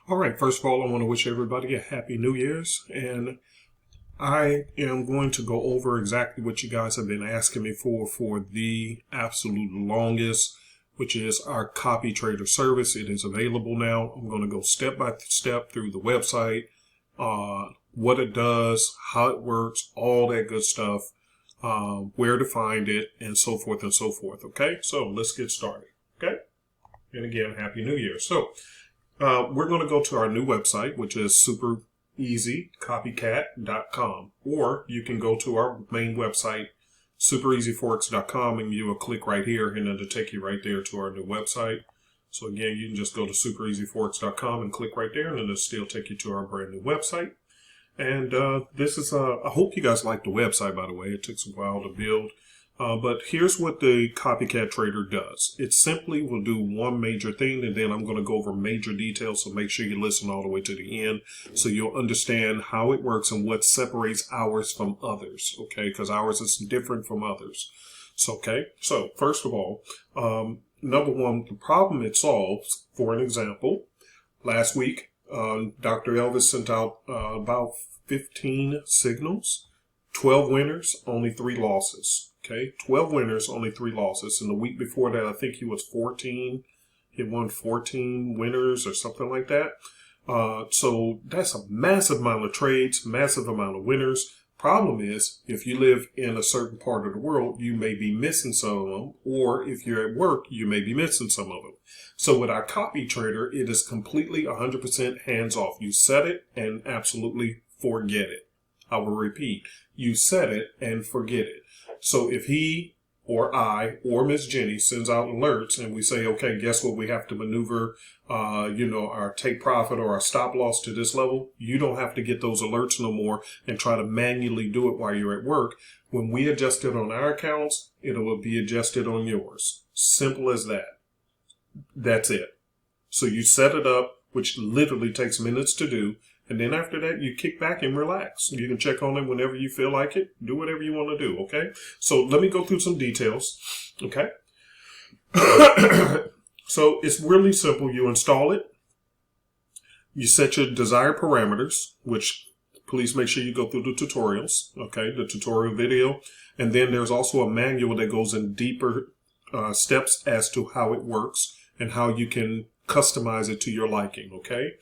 All right, first of all, I want to wish everybody a happy New Year's, and I am going to go over exactly what you guys have been asking me for the absolute longest, which is our copy trader service. It is available now. I'm going to go step by step through the website, what it does, how it works, all that good stuff, where to find it, and so forth and so forth. Okay, so let's get started. Okay, and again, happy New Year. So we're going to go to our new website, which is superezcopycat.com, or you can go to our main website, superezforex.com, and you will click right here, and it'll take you right there to our new website. So again, you can just go to superezforex.com and click right there, and it'll still take you to our brand new website. And this is, I hope you guys like the website, by the way. It took a while to build. But here's what the Copycat Trader does. It simply will do one major thing, and then I'm going to go over major details, so make sure you listen all the way to the end so you'll understand how it works and what separates ours from others, okay? Because ours is different from others. So, okay, so first of all, number one, the problem it solves, for an example, last week, Dr. Elvis sent out about 15 signals, 12 winners, only 3 losses. Okay, 12 winners, only 3 losses. And the week before that, I think he was 14. He won 14 winners or something like that. So that's a massive amount of trades, massive amount of winners. Problem is, if you live in a certain part of the world, you may be missing some of them. Or if you're at work, you may be missing some of them. So with our copy trader, it is completely 100% hands off. You set it and absolutely forget it. I will repeat, you set it and forget it. So if he or I or Miss Jenny sends out alerts and we say, okay, guess what? We have to maneuver, our take profit or our stop loss to this level. You don't have to get those alerts no more and try to manually do it while you're at work. When we adjust it on our accounts, it will be adjusted on yours. Simple as that. That's it. So you set it up, which literally takes minutes to do. And then after that, you kick back and relax. You can check on it whenever you feel like it. Do whatever you want to do, okay? So let me go through some details, okay? So it's really simple. You install it. You set your desired parameters, which please make sure you go through the tutorials, okay? The tutorial video. And then there's also a manual that goes in deeper steps as to how it works and how you can customize it to your liking, okay?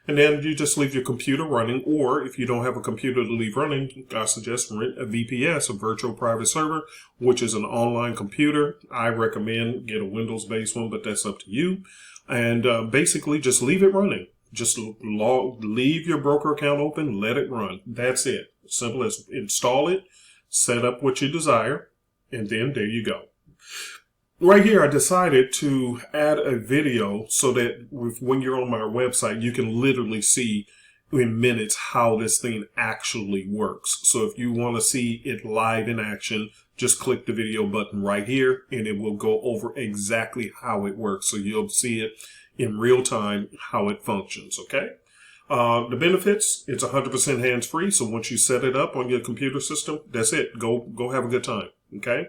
And then you just leave your computer running, or if you don't have a computer to leave running, I suggest rent a VPS, a virtual private server, which is an online computer. I recommend get a Windows-based one, but that's up to you. And basically just leave it running. Just leave your broker account open, let it run. That's it. Simple as install it, set up what you desire, and then there you go. Right here, I decided to add a video so that when you're on my website, you can literally see in minutes how this thing actually works. So if you want to see it live in action, just click the video button right here and it will go over exactly how it works. So you'll see it in real time, how it functions, okay? The benefits, it's 100% hands-free. So once you set it up on your computer system, that's it. Go have a good time, okay?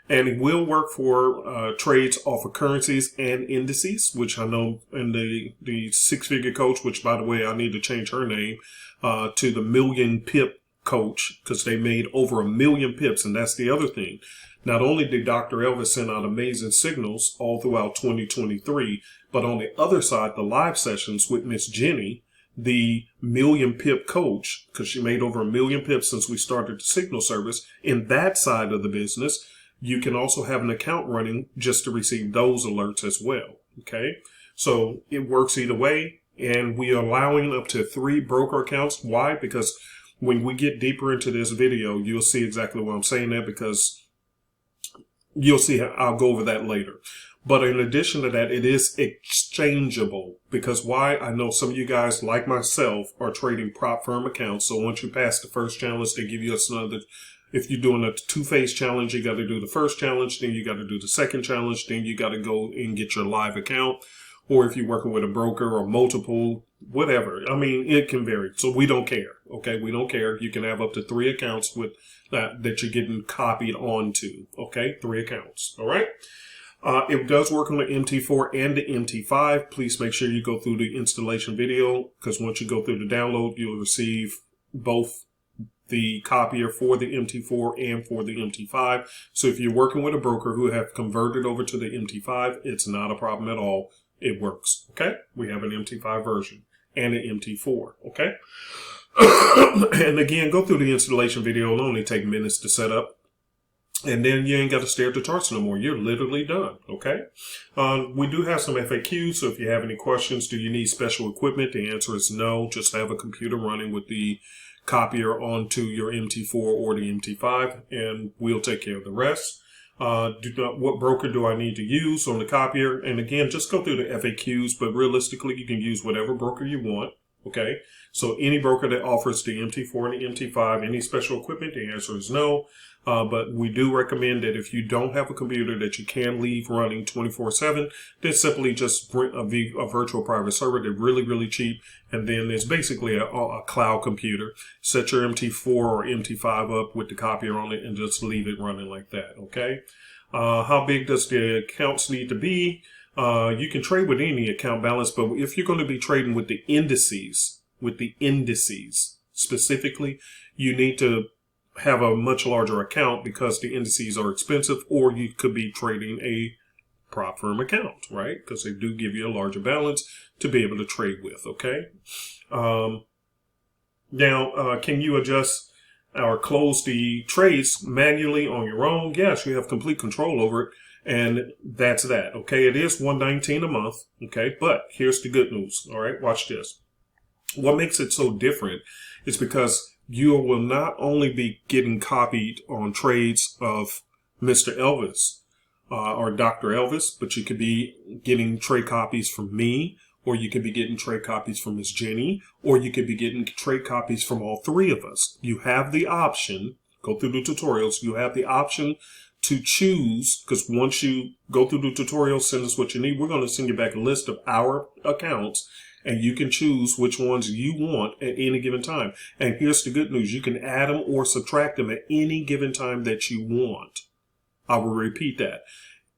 And it will work for trades off of currencies and indices, which I know in the six-figure coach, which, by the way, I need to change her name to the million pip coach because they made over 1 million pips. And that's the other thing. Not only did Dr. Elvis send out amazing signals all throughout 2023, but on the other side, the live sessions with Miss Jenny, the million pip coach, because she made over 1 million pips since we started the signal service, in that side of the business, you can also have an account running just to receive those alerts as well, okay? So it works either way, and we are allowing up to 3 broker accounts. Why? Because when we get deeper into this video, you'll see exactly why I'm saying that, because you'll see how I'll go over that later. But in addition to that, it is exchangeable, because why? I know some of you guys, like myself, are trading prop firm accounts. So once you pass the first challenge, they give you another. If you're doing a 2-phase challenge, you got to do the first challenge, then you got to do the second challenge, then you got to go and get your live account. Or if you're working with a broker or multiple, whatever. I mean, it can vary. So we don't care. Okay, we don't care. You can have up to 3 accounts with that you're getting copied onto. Okay, 3 accounts. All right. It does work on the MT4 and the MT5. Please make sure you go through the installation video, because once you go through the download, you'll receive both the copier for the MT4 and for the MT5. So if you're working with a broker who have converted over to the MT5, it's not a problem at all. It works. Okay. We have an MT5 version and an MT4. Okay. And again, go through the installation video. It'll only take minutes to set up. And then you ain't got to stare at the charts no more. You're literally done. Okay. We do have some FAQs. So if you have any questions, do you need special equipment? The answer is no. Just have a computer running with the copier onto your MT4 or the MT5, and we'll take care of the rest. What broker do I need to use on the copier? And again, just go through the FAQs, but realistically, you can use whatever broker you want. Okay. So any broker that offers the MT4 and the MT5, any special equipment, the answer is no. But we do recommend that if you don't have a computer that you can leave running 24/7, then simply just rent a virtual private server. They're really, really cheap. And then it's basically a cloud computer. Set your MT4 or MT5 up with the copier on it and just leave it running like that. Okay. How big does the accounts need to be? You can trade with any account balance, but if you're going to be trading with the indices specifically, you need to have a much larger account because the indices are expensive, or you could be trading a prop firm account, right? Because they do give you a larger balance to be able to trade with. Okay. Now, can you adjust or close the trades manually on your own? Yes, you have complete control over it. And that's that. Okay. It is $119 a month. Okay. But here's the good news. All right. Watch this. What makes it so different is because you will not only be getting copied on trades of Mr. Elvis or Dr. Elvis, but you could be getting trade copies from me, or you could be getting trade copies from Miss Jenny, or you could be getting trade copies from all three of us. You have the option, go through the tutorials, you have the option to choose, because once you go through the tutorials, send us what you need. We're going to send you back a list of our accounts, and you can choose which ones you want at any given time. And here's the good news. You can add them or subtract them at any given time that you want. I will repeat that.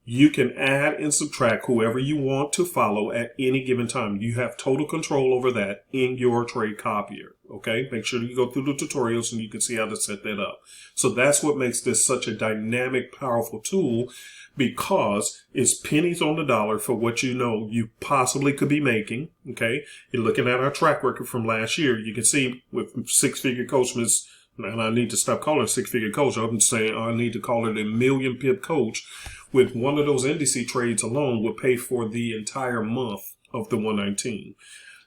You can add and subtract whoever you want to follow at any given time. You have total control over that in your trade copier. Okay. Make sure you go through the tutorials and you can see how to set that up. So that's what makes this such a dynamic, powerful tool, because it's pennies on the dollar for what you possibly could be making. Okay. You're looking at our track record from last year. You can see with six-figure coachmas, and I need to stop calling it six-figure coach. I'm saying I need to call it a million pip coach. With one of those indice trades alone would pay for the entire month of the 119.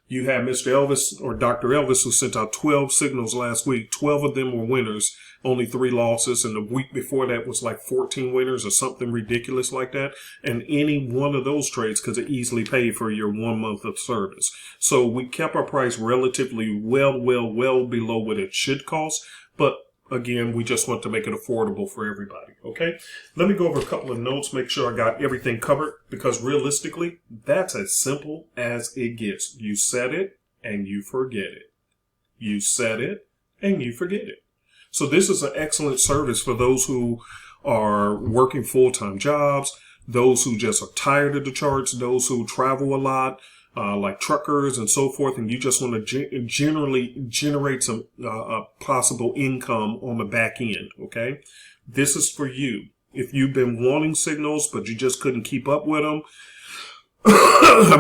You had Mr. Elvis or Dr. Elvis who sent out 12 signals last week. 12 of them were winners, only 3 losses. And the week before that was like 14 winners or something ridiculous like that. And any one of those trades could easily pay for your 1 month of service. So we kept our price relatively well below what it should cost. But again, we just want to make it affordable for everybody. Okay. Let me go over a couple of notes, make sure I got everything covered, because realistically, that's as simple as it gets. You set it and you forget it. You set it and you forget it. So this is an excellent service for those who are working full-time jobs, those who just are tired of the charts, those who travel a lot, like truckers and so forth, and you just want to generally generate some possible income on the back end. Okay, this is for you. If you've been wanting signals but you just couldn't keep up with them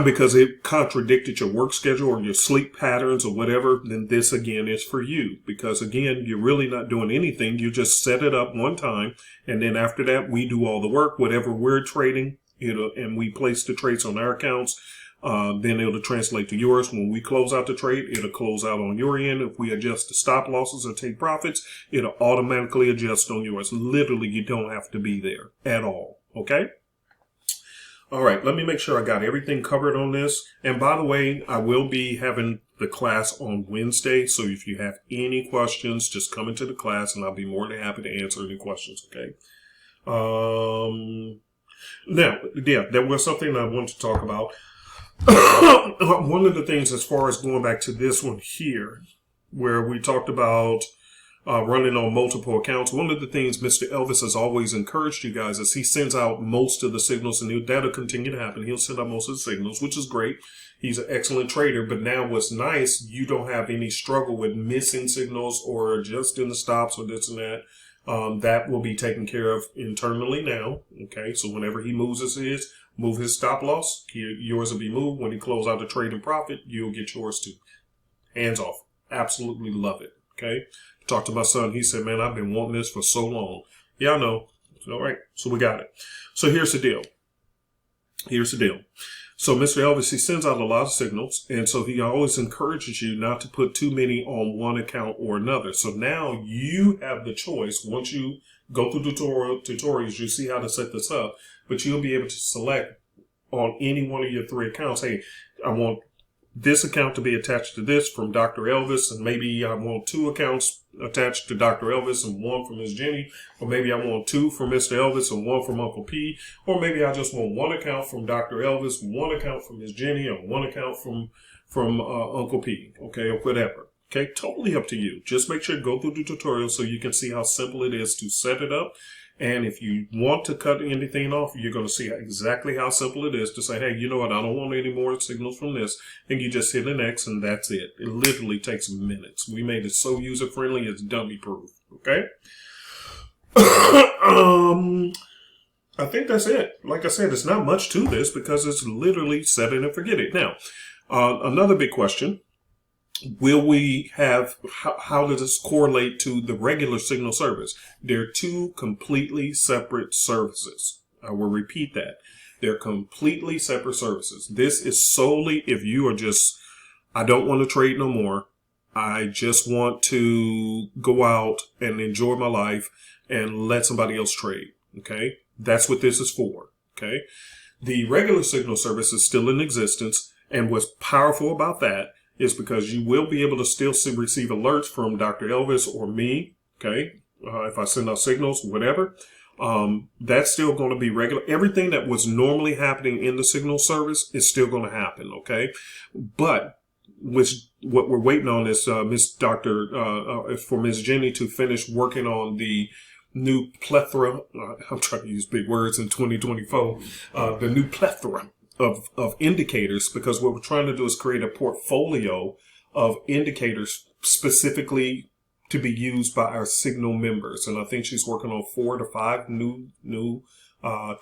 because it contradicted your work schedule or your sleep patterns or whatever, then this again is for you. Because again, you're really not doing anything. You just set it up one time, and then after that, we do all the work. Whatever we're trading, and we place the trades on our accounts. Then it'll translate to yours. When we close out the trade, it'll close out on your end. If we adjust the stop losses or take profits, it'll automatically adjust on yours. Literally, you don't have to be there at all. Okay? All right, let me make sure I got everything covered on this. And by the way, I will be having the class on Wednesday. So if you have any questions, just come into the class and I'll be more than happy to answer any questions. Okay? Now, yeah, there was something I wanted to talk about. One of the things, as far as going back to this one here, where we talked about running on multiple accounts. One of the things Mr. Elvis has always encouraged you guys is he sends out most of the signals, and that'll continue to happen. He'll send out most of the signals, which is great. He's an excellent trader. But now what's nice, you don't have any struggle with missing signals or adjusting the stops or this and that. That will be taken care of internally now. Okay, so whenever he moves move his stop loss, yours will be moved. When he close out the trade and profit, you'll get yours too. Hands off. Absolutely love it. Okay. Talked to my son. He said, man, I've been wanting this for so long. Yeah, I know. All right. So we got it. So here's the deal. So Mr. Elvis, he sends out a lot of signals. And so he always encourages you not to put too many on one account or another. So now you have the choice. Once you go through tutorials, you see how to set this up, but you'll be able to select on any one of your 3 accounts. Hey, I want this account to be attached to this from Dr. Elvis, and maybe I want 2 accounts attached to Dr. Elvis and 1 from Ms. Jenny, or maybe I want 2 from Mr. Elvis and 1 from Uncle P, or maybe I just want 1 account from Dr. Elvis, 1 account from Ms. Jenny, or 1 account from Uncle P, okay, or whatever. Okay, totally up to you. Just make sure to go through the tutorial so you can see how simple it is to set it up. And if you want to cut anything off, you're going to see exactly how simple it is to say, hey, you know what? I don't want any more signals from this. And you just hit an X and that's it. It literally takes minutes. We made it so user-friendly, it's dummy-proof. Okay? I think that's it. Like I said, it's not much to this because it's literally set it and forget it. Now, another big question. Will we have, how does this correlate to the regular signal service? They're 2 completely separate services. I will repeat that. They're completely separate services. This is solely if you are just, I don't want to trade no more. I just want to go out and enjoy my life and let somebody else trade. Okay. That's what this is for. Okay. The regular signal service is still in existence. And what's powerful about that is because you will be able to still receive alerts from Dr. Elvis or me, okay? If I send out signals, whatever, that's still going to be regular. Everything that was normally happening in the signal service is still going to happen, okay? But what we're waiting on is for Ms. Jenny to finish working on the new plethora. I'm trying to use big words in 2024. The new plethora of indicators, because what we're trying to do is create a portfolio of indicators specifically to be used by our signal members. And I think she's working on 4 to 5 new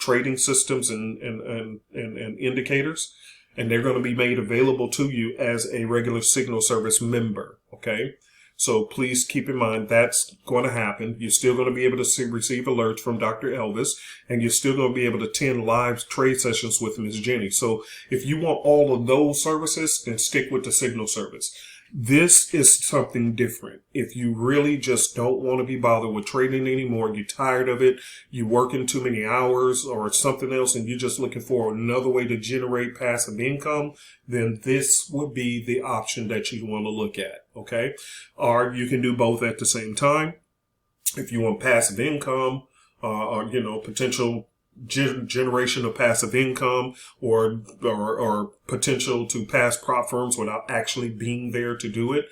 trading systems and indicators. And they're going to be made available to you as a regular signal service member. Okay. So please keep in mind that's going to happen. You're still going to be able to receive alerts from Dr. Elvis, and you're still going to be able to attend live trade sessions with Ms. Jenny. So if you want all of those services, then stick with the signal service. This is something different. If you really just don't want to be bothered with trading anymore, you're tired of it, you're working too many hours or something else, and you're just looking for another way to generate passive income, then this would be the option that you want to look at, okay? Or you can do both at the same time. If you want passive income, or, potential generation of passive income or potential to pass prop firms without actually being there to do it.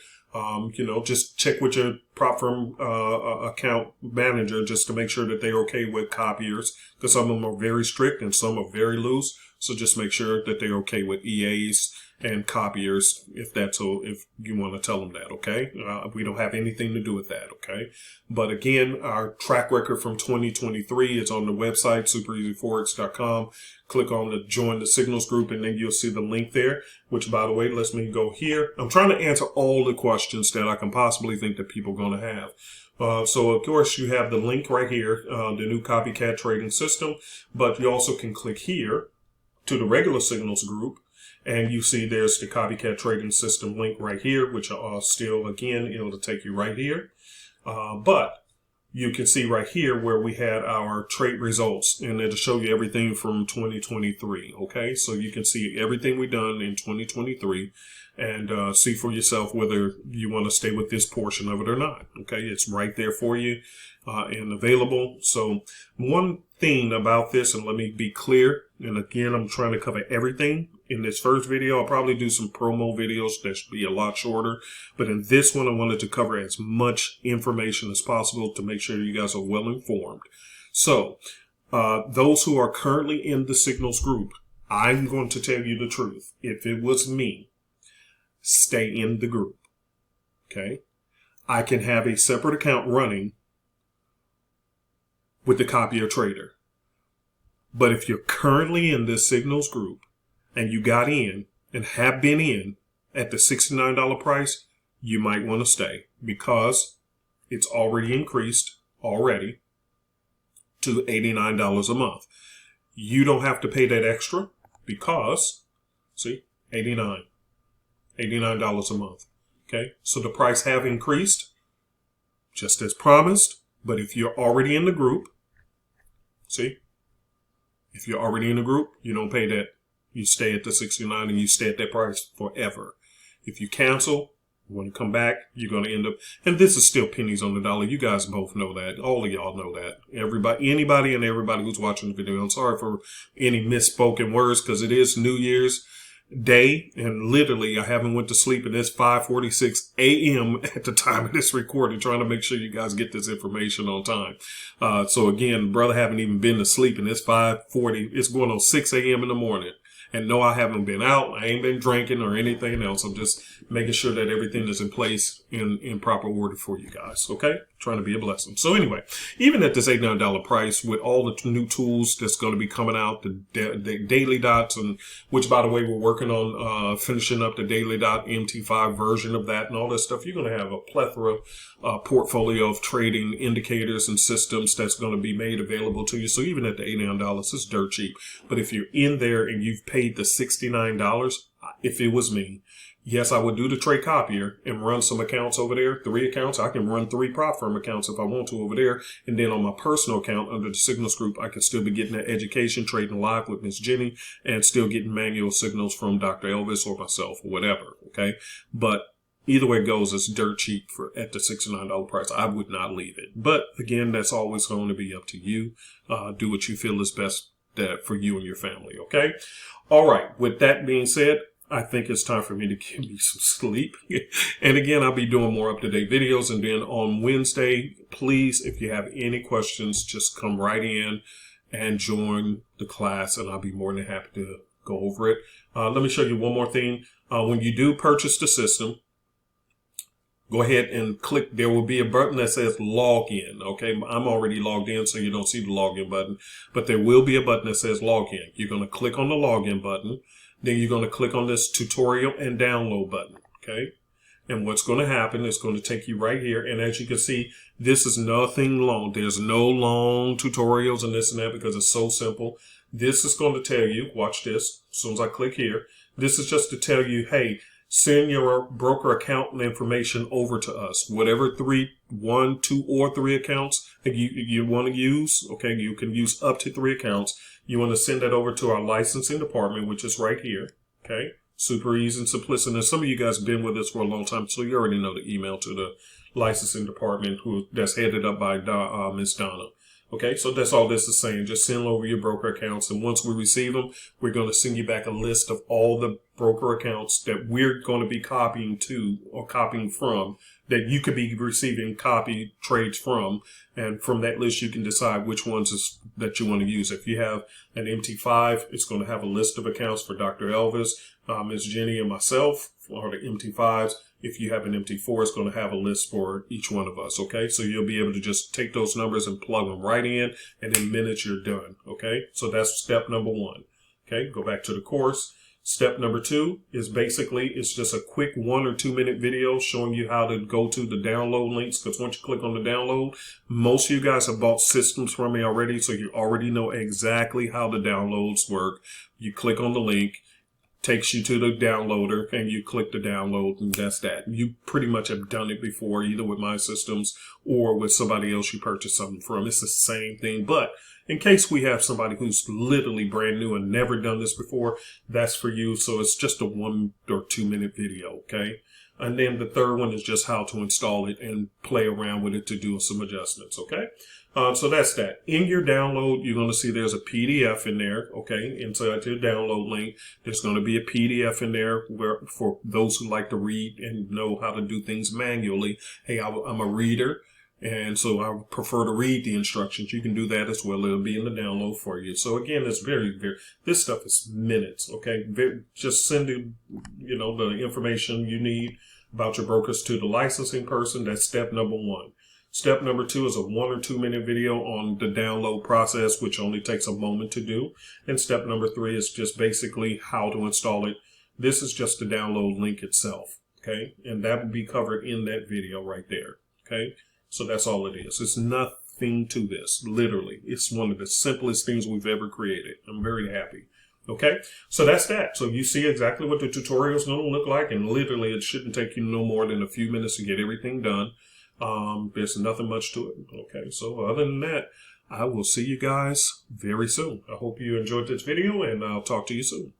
Just check with your prop firm account manager just to make sure that they're okay with copiers, because some of them are very strict and some are very loose. So just make sure that they're okay with EAs and copiers if you want to tell them that, okay? We don't have anything to do with that, okay? But again, our track record from 2023 is on the website, superezforex.com. Click on the join the signals group, and then you'll see the link there, which, by the way, lets me go here. I'm trying to answer all the questions that I can possibly think that people are going to have. So, of course, you have the link right here, the new copycat trading system, but you also can click here to the regular signals group. And you see there's the copycat trading system link right here, which still, again, it'll take you right here. But you can see right here where we had our trade results, and it'll show you everything from 2023. Okay, so you can see everything we've done in 2023 and see for yourself whether you want to stay with this portion of it or not. Okay, it's right there for you and available. So one thing about this, and let me be clear, and again, I'm trying to cover everything in this first video. I'll probably do some promo videos that should be a lot shorter, but in this one, I wanted to cover as much information as possible to make sure you guys are well informed. So, those who are currently in the Signals group, I'm going to tell you the truth. If it was me, stay in the group. Okay? I can have a separate account running with the copier trader. But if you're currently in this Signals group and you got in and have been in at the $69 price, you might want to stay because it's already increased already to $89 a month. You don't have to pay that extra because, see, $89 a month. Okay, so the price have increased just as promised. But if you're already in the group, see, if you're already in the group, you don't pay that. You stay at the 69 and you stay at that price forever. If you cancel, when you come back, you're going to end up, and this is still pennies on the dollar. You guys both know that. All of y'all know that. Anybody and everybody who's watching the video, I'm sorry for any misspoken words because it is New Year's Day, and literally I haven't went to sleep, and it's 5:46 a.m. at the time of this recording, trying to make sure you guys get this information on time. So again, brother haven't even been to sleep, and it's 5:40. It's going on 6 a.m. in the morning. And no, I haven't been out. I ain't been drinking or anything else. I'm just making sure that everything is in place in proper order for you guys. Okay? Trying to be a blessing. So anyway, even at this $89 price with all the new tools that's going to be coming out, the daily dots, and which, by the way, we're working on finishing up the daily dot MT5 version of that and all that stuff. You're going to have a plethora portfolio of trading indicators and systems that's going to be made available to you. So even at the $89, it's dirt cheap. But if you're in there and you've paid the $69, if it was me, yes, I would do the trade copier and run some accounts over there. 3 accounts. I can run 3 prop firm accounts if I want to over there. And then on my personal account under the Signals group, I can still be getting that education, trading live with Miss Jenny, and still getting manual signals from Dr. Elvis or myself or whatever. Okay. But either way it goes, it's dirt cheap at the $69 price. I would not leave it. But again, that's always going to be up to you. Do what you feel is best for you and your family. Okay. All right. With that being said, I think it's time for me to give me some sleep. And again, I'll be doing more up-to-date videos. And then on Wednesday, please, if you have any questions, just come right in and join the class, and I'll be more than happy to go over it. Let me show you one more thing. When you do purchase the system, go ahead and click. There will be a button that says log in. Okay, I'm already logged in, so you don't see the login button. But there will be a button that says log in. You're going to click on the login button. Then you're going to click on this tutorial and download button. Okay. And what's going to happen is going to take you right here. And as you can see, this is nothing long. There's no long tutorials and this and that because it's so simple. This is going to tell you, watch this. As soon as I click here, this is just to tell you, hey, send your broker account information over to us. Whatever 1, 2, or 3 accounts that you want to use. Okay. You can use up to 3 accounts. You want to send that over to our licensing department, which is right here. Okay. Super easy and simplistic. And some of you guys have been with us for a long time, so you already know the email to the licensing department that's headed up by Miss Donna. Okay, so that's all this is saying. Just send over your broker accounts, and once we receive them, we're going to send you back a list of all the broker accounts that we're going to be copying to or copying from, that you could be receiving copy trades from. And from that list, you can decide which ones that you want to use. If you have an MT5, it's going to have a list of accounts for Dr. Elvis, Ms. Jenny, and myself, or the MT5s. If you have an MT4, it's going to have a list for each one of us. Okay, so you'll be able to just take those numbers and plug them right in, and in minutes you're done. Okay, so that's step number 1. Okay, go back to the course. Step number 2 is basically, it's just a quick 1 or 2 minute video showing you how to go to the download links. Because once you click on the download, most of you guys have bought systems from me already, so you already know exactly how the downloads work. You click on the link, takes you to the downloader, and you click the download, and that's that. You pretty much have done it before, either with my systems or with somebody else you purchased something from. It's the same thing, but in case we have somebody who's literally brand new and never done this before, that's for you. So it's just a 1 or 2 minute video, okay? And then the third one is just how to install it and play around with it to do some adjustments, okay? So that's that. In your download, you're going to see there's a PDF in there, okay? Inside your download link, there's going to be a PDF in there where for those who like to read and know how to do things manually. Hey, I'm a reader, and so I prefer to read the instructions. You can do that as well. It'll be in the download for you. So again, it's this stuff is minutes, okay? Just send the information you need about your brokers to the licensing person. That's step number 1. Step number 2 is a 1 or 2 minute video on the download process, which only takes a moment to do. And step number 3 is just basically how to install it. This is just the download link itself, okay? And that will be covered in that video right there, okay? So that's all it is. It's nothing to this, literally. It's one of the simplest things we've ever created. I'm very happy. Okay, so that's that. So you see exactly what the tutorial is going to look like, and literally it shouldn't take you no more than a few minutes to get everything done. There's nothing much to it. Okay, so other than that, I will see you guys very soon. I hope you enjoyed this video, and I'll talk to you soon.